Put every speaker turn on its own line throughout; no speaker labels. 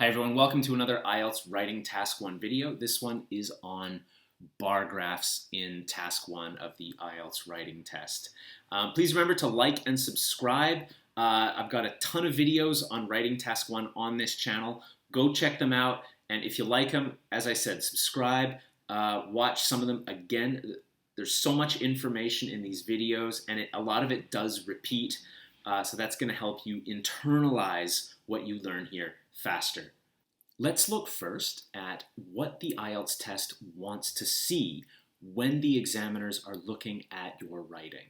Hi everyone, welcome to another IELTS Writing Task 1 video. This one is on bar graphs in Task 1 of the IELTS Writing Test. Please remember to like and subscribe. I've got a ton of videos on Writing Task 1 on this channel. Go check them out, and if you like them, as I said, subscribe. Watch some of them again. There's so much information in these videos, and a lot of it does repeat, so that's going to help you internalize what you learn here faster. Let's look first at what the IELTS test wants to see when the examiners are looking at your writing.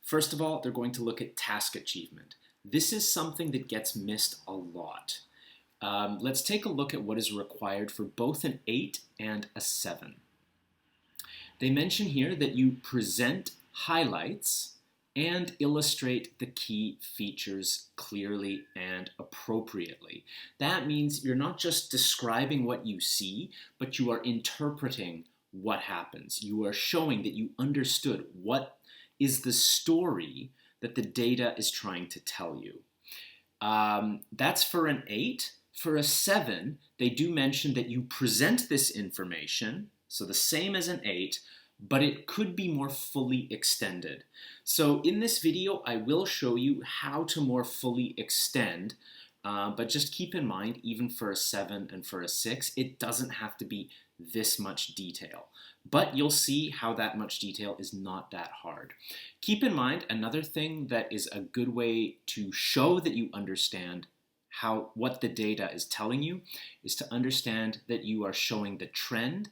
First of all, they're going to look at task achievement. This is something that gets missed a lot. Let's take a look at what is required for both an 8 and a 7. They mention here that you present highlights and illustrate the key features clearly and appropriately. That means you're not just describing what you see, but you are interpreting what happens. You are showing that you understood what is the story that the data is trying to tell you. That's for an 8. For a 7, they do mention that you present this information, so the same as an 8, but it could be more fully extended. So in this video, I will show you how to more fully extend, but just keep in mind, even for a 7 and for a 6, it doesn't have to be this much detail. But you'll see how that much detail is not that hard. Keep in mind, another thing that is a good way to show that you understand what the data is telling you is to understand that you are showing the trend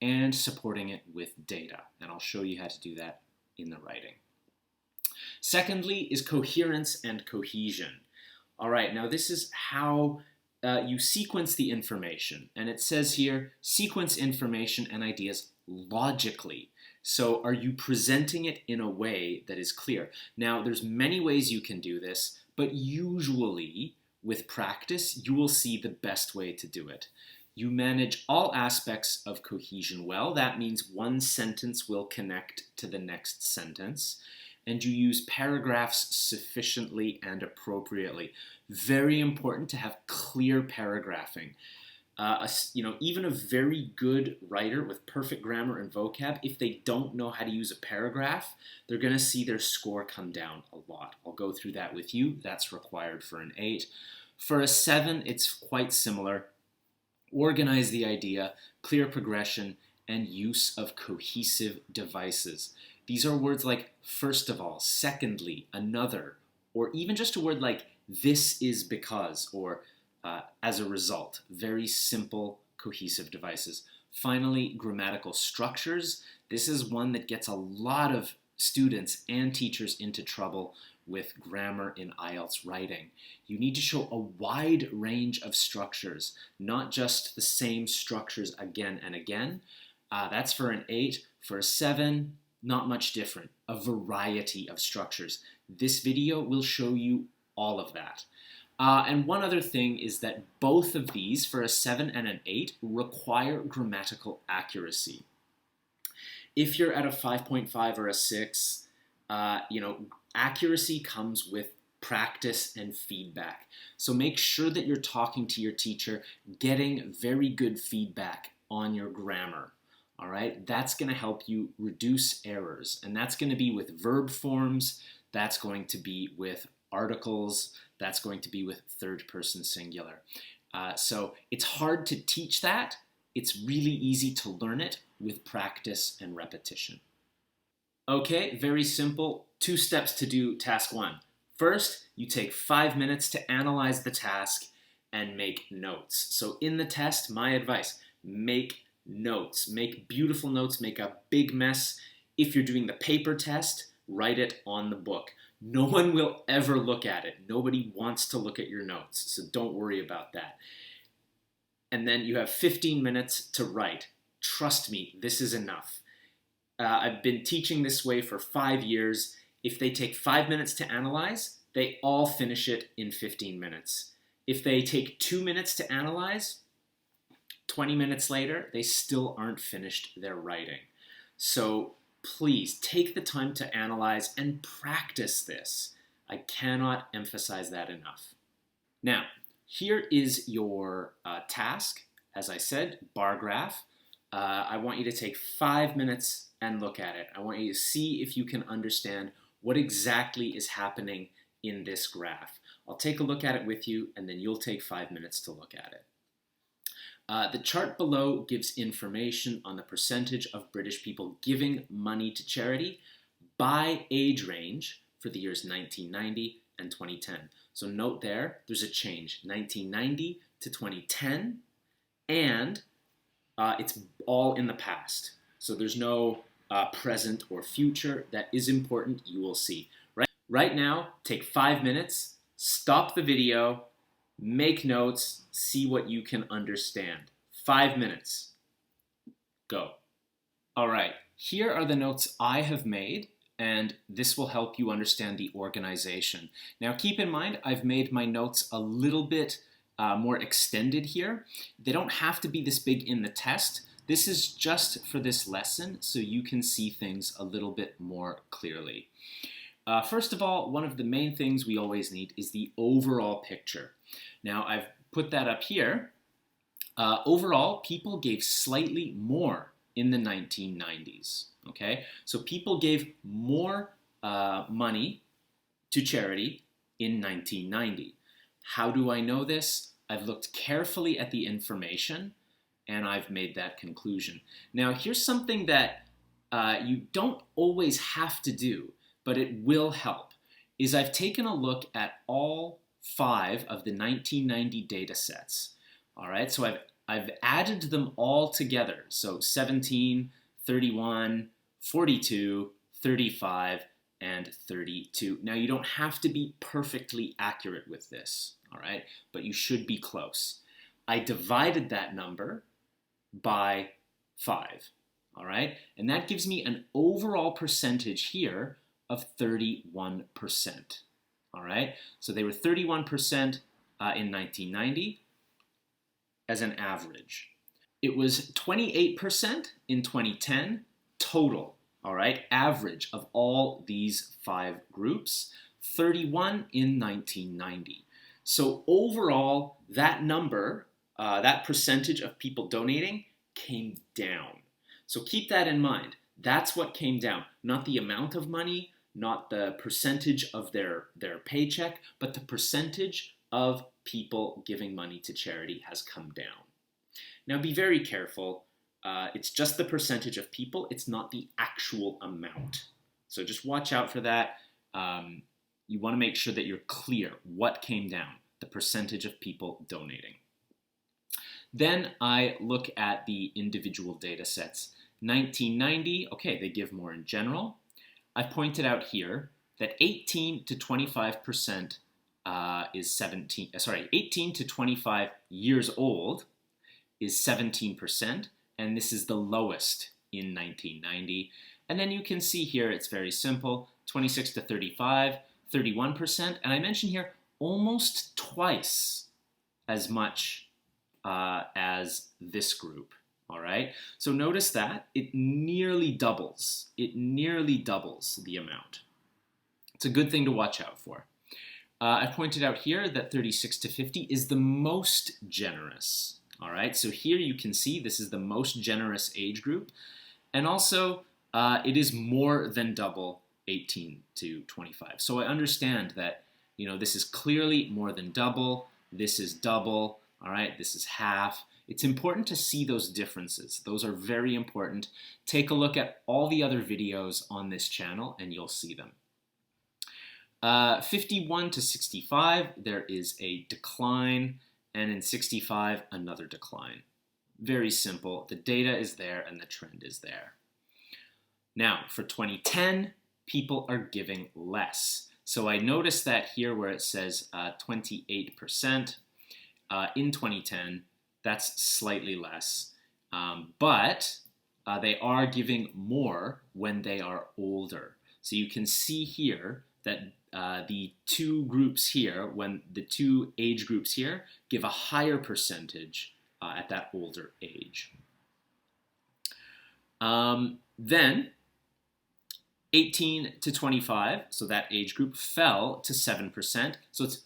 and supporting it with data. And I'll show you how to do that in the writing. Secondly is coherence and cohesion. All right, now this is how you sequence the information. And it says here, sequence information and ideas logically. So are you presenting it in a way that is clear? Now, there's many ways you can do this, but usually with practice, you will see the best way to do it. You manage all aspects of cohesion well. That means one sentence will connect to the next sentence. And you use paragraphs sufficiently and appropriately. Very important to have clear paragraphing. Even a very good writer with perfect grammar and vocab, if they don't know how to use a paragraph, they're going to see their score come down a lot. I'll go through that with you. That's required for an 8. For a 7, it's quite similar. Organize the idea, clear progression, and use of cohesive devices. These are words like first of all, secondly, another, or even just a word like this is because, or as a result. Very simple, cohesive devices. Finally, grammatical structures. This is one that gets a lot of students and teachers into trouble with grammar in IELTS writing. You need to show a wide range of structures, not just the same structures again and again. That's for an 8. For a 7, not much different. A variety of structures. This video will show you all of that. And one other thing is that both of these, for a 7 and an 8, require grammatical accuracy. If you're at a 5.5 or a 6, accuracy comes with practice and feedback. So make sure that you're talking to your teacher, getting very good feedback on your grammar. All right, that's going to help you reduce errors. And that's going to be with verb forms. That's going to be with articles. That's going to be with third person singular. So it's hard to teach that. It's really easy to learn it with practice and repetition. Okay, very simple. 2 steps to do task 1. First, you take 5 minutes to analyze the task and make notes. So in the test, my advice, make notes. Make beautiful notes, make a big mess. If you're doing the paper test, write it on the book. No one will ever look at it. Nobody wants to look at your notes, so don't worry about that. And then you have 15 minutes to write. Trust me, this is enough. I've been teaching this way for 5 years. If they take 5 minutes to analyze, they all finish it in 15 minutes. If they take 2 minutes to analyze, 20 minutes later, they still aren't finished their writing. So please take the time to analyze and practice this. I cannot emphasize that enough. Now, here is your task. As I said, bar graph. I want you to take 5 minutes and look at it. I want you to see if you can understand what exactly is happening in this graph. I'll take a look at it with you, and then you'll take 5 minutes to look at it. The chart below gives information on the percentage of British people giving money to charity by age range for the years 1990 and 2010. So note there's a change, 1990 to 2010, and it's all in the past. So there's no present or future. That is important, you will see. Right now, take 5 minutes, stop the video, make notes, see what you can understand. 5 minutes. Go. All right, here are the notes I have made, and this will help you understand the organization. Now keep in mind, I've made my notes a little bit more extended here. They don't have to be this big in the test. This is just for this lesson so you can see things a little bit more clearly. First of all, one of the main things we always need is the overall picture. Now I've put that up here. Overall, people gave slightly more in the 1990s. Okay, so people gave more money to charity in 1990. How do I know this? I've looked carefully at the information and I've made that conclusion. Now here's something that you don't always have to do, but it will help, is I've taken a look at all 5 of the 1990 data sets. All right, so I've added them all together. So 17, 31, 42, 35, and 32. Now you don't have to be perfectly accurate with this, all right, but you should be close. I divided that number by 5, all right, and that gives me an overall percentage here of 31%, all right? So they were 31% in 1990 as an average. It was 28% in 2010 total, all right? Average of all these 5 groups, 31 in 1990. So overall, that number, that percentage of people donating came down. So keep that in mind. That's what came down, not the amount of money, not the percentage of their paycheck, but the percentage of people giving money to charity has come down. Now be very careful. It's just the percentage of people. It's not the actual amount. So just watch out for that. You want to make sure that you're clear what came down, the percentage of people donating. Then I look at the individual data sets. 1990, okay, they give more in general. I've pointed out here that 18 to 25% is 18 to 25 years old is 17%, and this is the lowest in 1990. And then you can see here it's very simple, 26 to 35, 31%, and I mentioned here almost twice as much as this group. All right, so notice that it nearly doubles. It nearly doubles the amount. It's a good thing to watch out for. I pointed out here that 36 to 50 is the most generous. All right, so here you can see this is the most generous age group. And also, it is more than double 18 to 25. So I understand that, you know, this is clearly more than double. This is double. All right, this is half. It's important to see those differences. Those are very important. Take a look at all the other videos on this channel and you'll see them. 51 to 65, there is a decline, and in 65, another decline. Very simple. The data is there and the trend is there. Now, for 2010, people are giving less. So I noticed that here where it says 28% in 2010, that's slightly less, but they are giving more when they are older. So you can see here that the 2 groups here, when the 2 age groups here, give a higher percentage at that older age. Then 18 to 25, so that age group fell to 7%. So it's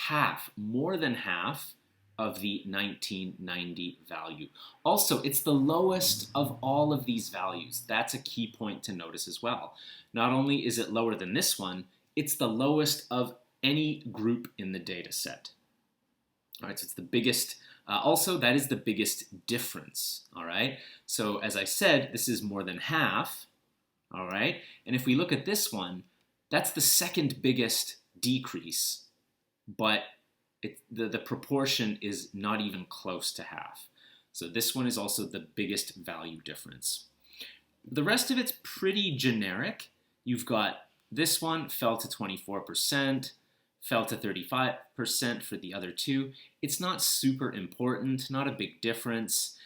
half, more than half of the 1990 value. Also, it's the lowest of all of these values. That's a key point to notice as well. Not only is it lower than this one, it's the lowest of any group in the data set. All right, so it's the biggest. Also, that is the biggest difference. All right, so as I said, this is more than half. All right, and if we look at this one, that's the second biggest decrease, but the proportion is not even close to half. So this one is also the biggest value difference. The rest of it's pretty generic. You've got this one fell to 24%, fell to 35% for the other two. It's not super important, not a big difference.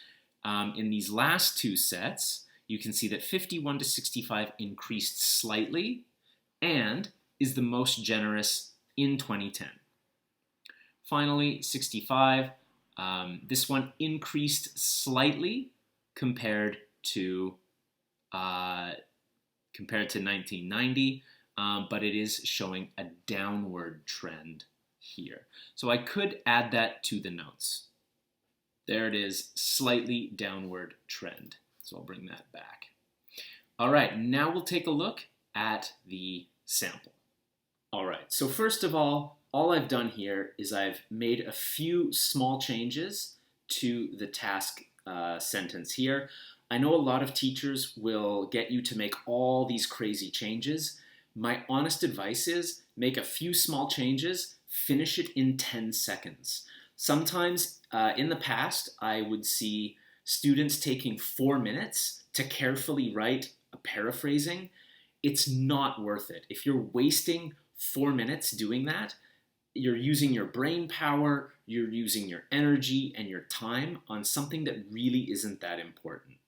In these last two sets, you can see that 51 to 65 increased slightly and is the most generous in 2010. Finally, 65, this one increased slightly compared to 1990, but it is showing a downward trend here. So I could add that to the notes. There it is, slightly downward trend. So I'll bring that back. All right, now we'll take a look at the sample. All right, so first of all I've done here is I've made a few small changes to the task sentence here. I know a lot of teachers will get you to make all these crazy changes. My honest advice is make a few small changes, finish it in 10 seconds. Sometimes in the past, I would see students taking 4 minutes to carefully write a paraphrasing. It's not worth it. If you're wasting 4 minutes doing that, you're using your brain power, you're using your energy and your time on something that really isn't that important.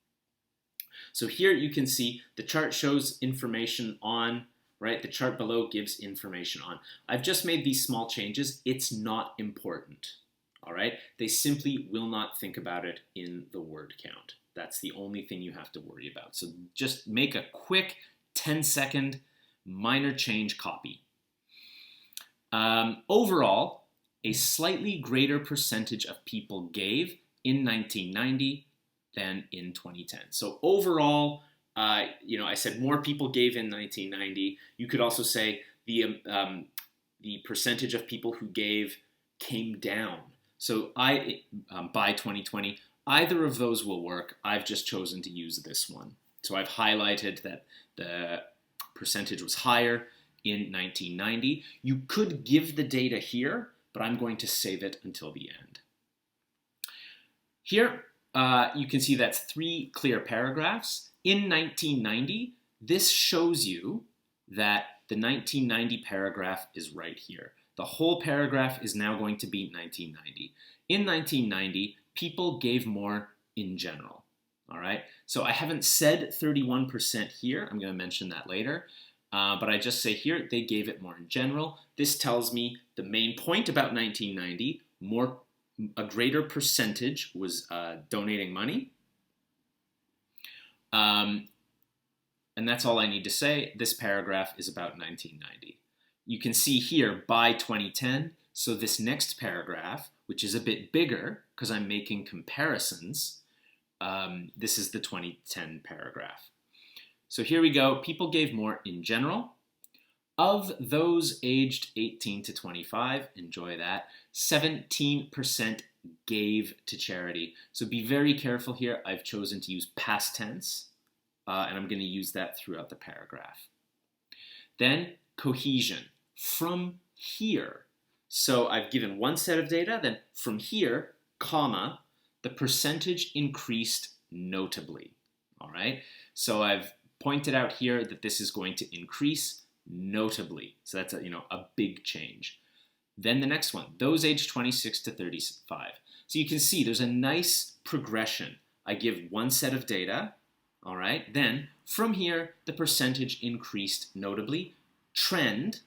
So here you can see the chart shows information on, right? The chart below gives information on. I've just made these small changes. It's not important, all right? They simply will not think about it in the word count. That's the only thing you have to worry about. So just make a quick 10-second minor change copy. Overall, a slightly greater percentage of people gave in 1990 than in 2010. So overall, I said more people gave in 1990. You could also say the percentage of people who gave came down. So by 2020, either of those will work. I've just chosen to use this one. So I've highlighted that the percentage was higher in 1990. You could give the data here, but I'm going to save it until the end. Here, you can see that's 3 clear paragraphs. In 1990, this shows you that the 1990 paragraph is right here. The whole paragraph is now going to be 1990. In 1990, people gave more in general. All right, so I haven't said 31% here. I'm going to mention that later. But I just say here, they gave it more in general. This tells me the main point about 1990, a greater percentage was donating money. And that's all I need to say. This paragraph is about 1990. You can see here by 2010, so this next paragraph, which is a bit bigger because I'm making comparisons, this is the 2010 paragraph. So here we go. People gave more in general. Of those aged 18 to 25, enjoy that, 17% gave to charity. So be very careful here. I've chosen to use past tense, and I'm going to use that throughout the paragraph. Then cohesion. From here. So I've given one set of data, then from here, comma, the percentage increased notably. All right. So I've pointed out here that this is going to increase notably. So that's a big change. Then the next one, those aged 26 to 35. So you can see there's a nice progression. I give one set of data, all right? Then from here, the percentage increased notably, trend,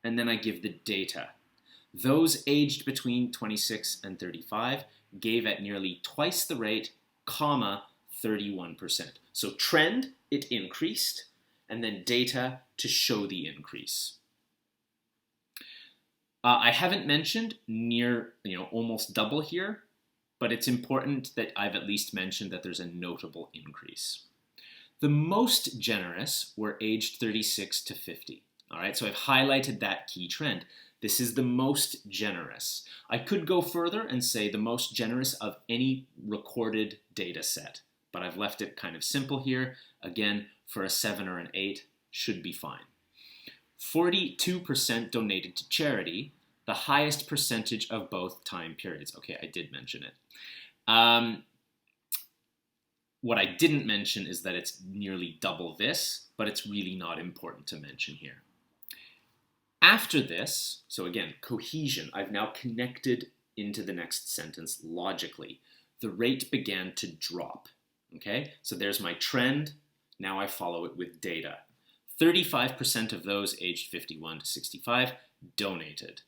and then I give the data. Those aged between 26 and 35 gave at nearly twice the rate, comma, 31%. So trend, it increased, and then data to show the increase. I haven't mentioned near, almost double here, but it's important that I've at least mentioned that there's a notable increase. The most generous were aged 36 to 50. All right, so I've highlighted that key trend. This is the most generous. I could go further and say the most generous of any recorded data set, but I've left it kind of simple here. Again, for a 7 or an 8 should be fine. 42% donated to charity, the highest percentage of both time periods. Okay, I did mention it. What I didn't mention is that it's nearly double this, but it's really not important to mention here. After this, so again, cohesion, I've now connected into the next sentence logically. The rate began to drop, okay? So there's my trend. Now I follow it with data. 35% of those aged 51 to 65 donated,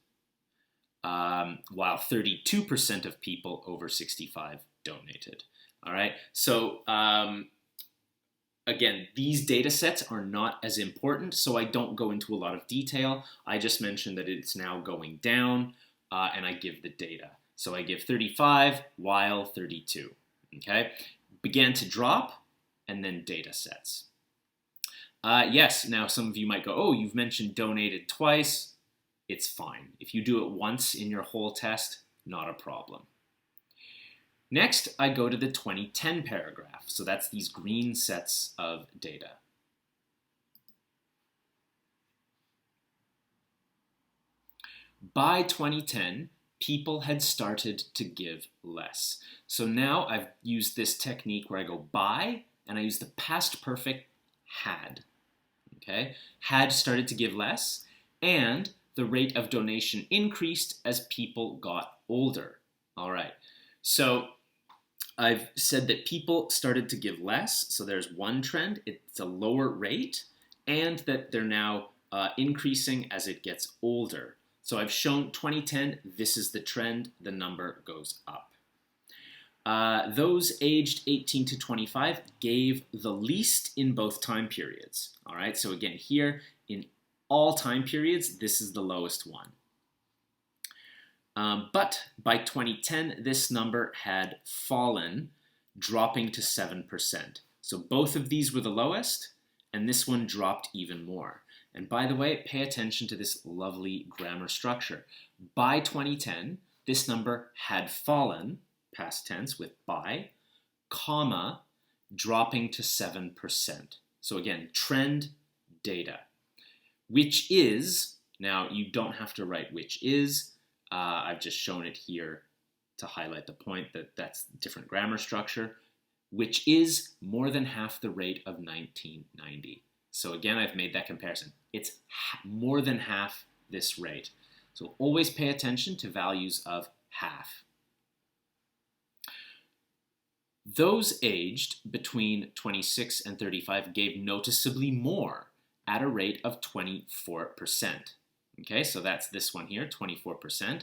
while 32% of people over 65 donated. All right, so again, these data sets are not as important, so I don't go into a lot of detail. I just mentioned that it's now going down, and I give the data. So I give 35 while 32, okay? Began to drop, and then data sets. Yes, now some of you might go, oh, you've mentioned donated twice. It's fine. If you do it once in your whole test, not a problem. Next, I go to the 2010 paragraph. So that's these green sets of data. By 2010, people had started to give less. So now I've used this technique where I go by, and I use the past perfect had. Okay? Had started to give less, and the rate of donation increased as people got older. All right. So I've said that people started to give less, so there's one trend, it's a lower rate, and that they're now increasing as it gets older. So I've shown 2010, this is the trend, the number goes up. Those aged 18 to 25 gave the least in both time periods. All right, so again here, in all time periods, this is the lowest one. But by 2010, this number had fallen, dropping to 7%. So both of these were the lowest, and this one dropped even more. And by the way, pay attention to this lovely grammar structure. By 2010, this number had fallen, past tense with by, comma, dropping to 7%. So again, trend data, which is, now you don't have to write which is, I've just shown it here to highlight the point that that's different grammar structure, which is more than half the rate of 1990. So again, I've made that comparison. It's more than half this rate. So always pay attention to values of half. Those aged between 26 and 35 gave noticeably more at a rate of 24%. Okay, so that's this one here, 24%.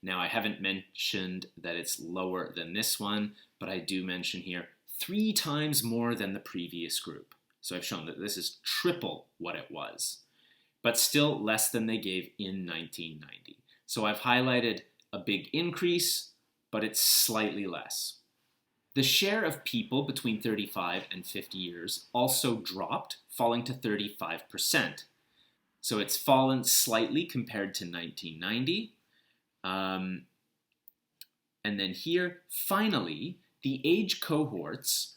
Now, I haven't mentioned that it's lower than this one, but I do mention here 3 times more than the previous group. So I've shown that this is triple what it was, but still less than they gave in 1990. So I've highlighted a big increase, but it's slightly less. The share of people between 35 and 50 years also dropped, falling to 35%. So it's fallen slightly compared to 1990. And then here, finally, the age cohorts,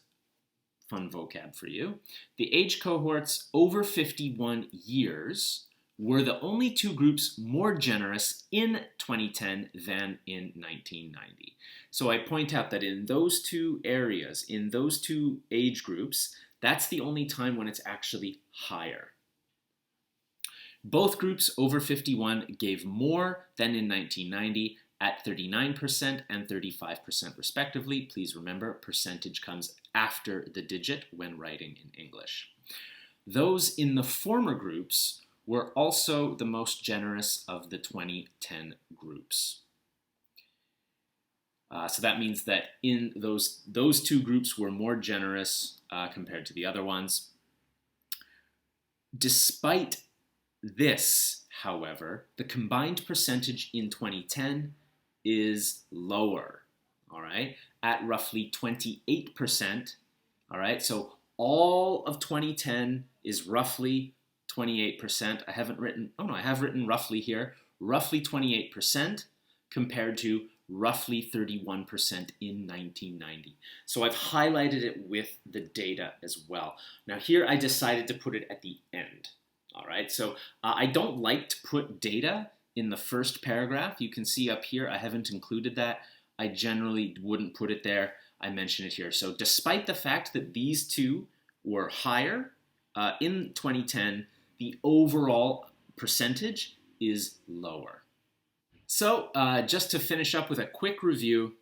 fun vocab for you, the age cohorts over 51 years were the only 2 groups more generous in 2010 than in 1990. So I point out that in those 2 areas, in those 2 age groups, that's the only time when it's actually higher. Both groups over 51 gave more than in 1990 at 39% and 35% respectively. Please remember, percentage comes after the digit when writing in English. Those in the former groups were also the most generous of the 2010 groups. So that means that in those 2 groups were more generous compared to the other ones. Despite this however, the combined percentage in 2010 is lower, all right, at roughly 28%, all right? So all of 2010 is roughly 28%. I haven't written, oh no, I have written roughly here, roughly 28% compared to roughly 31% in 1990. So I've highlighted it with the data as well. Now here I decided to put it at the end. All right, so I don't like to put data in the first paragraph. You can see up here I haven't included that. I generally wouldn't put it there. I mention it here. So despite the fact that these two were higher in 2010, the overall percentage is lower. So just to finish up with a quick review,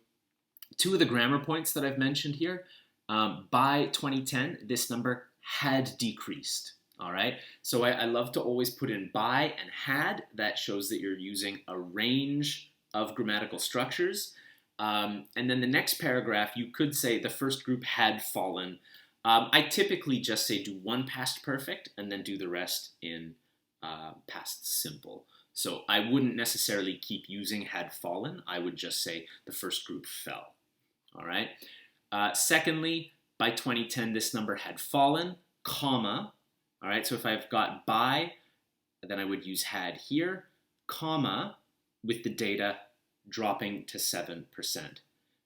two of the grammar points that I've mentioned here, by 2010, this number had decreased. All right, so I love to always put in by and had. That shows that you're using a range of grammatical structures. And then the next paragraph, you could say the first group had fallen. I typically just say do one past perfect and then do the rest in past simple. So I wouldn't necessarily keep using had fallen. I would just say the first group fell. All right. Secondly, by 2010, this number had fallen, comma. All right. So if I've got by, then I would use had here, comma, with the data dropping to 7%.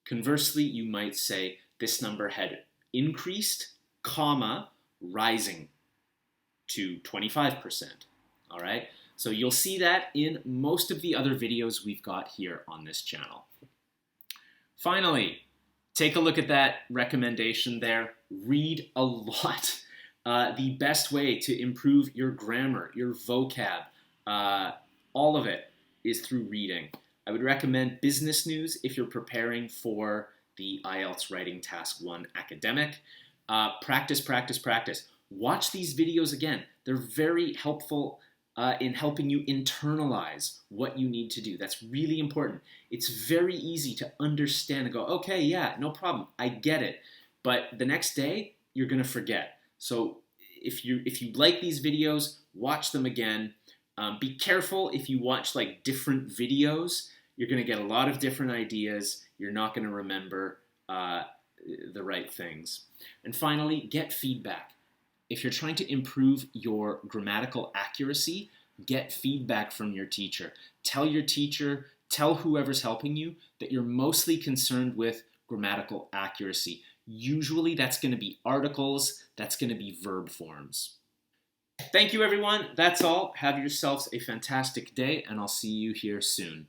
Conversely, you might say this number had increased, comma, rising to 25%. All right. So you'll see that in most of the other videos we've got here on this channel. Finally, take a look at that recommendation there. Read a lot. The best way to improve your grammar, your vocab, all of it is through reading. I would recommend Business News if you're preparing for the IELTS Writing Task 1 academic. Practice, practice, practice. Watch these videos again. They're very helpful in helping you internalize what you need to do. That's really important. It's very easy to understand and go, okay, yeah, no problem, I get it. But the next day, you're gonna forget. So if you like these videos, watch them again. Be careful if you watch like different videos. You're gonna get a lot of different ideas. You're not gonna remember the right things. And finally, get feedback. If you're trying to improve your grammatical accuracy, get feedback from your teacher. Tell your teacher, tell whoever's helping you that you're mostly concerned with grammatical accuracy. Usually that's going to be articles, that's going to be verb forms. Thank you, everyone. That's all. Have yourselves a fantastic day, and I'll see you here soon.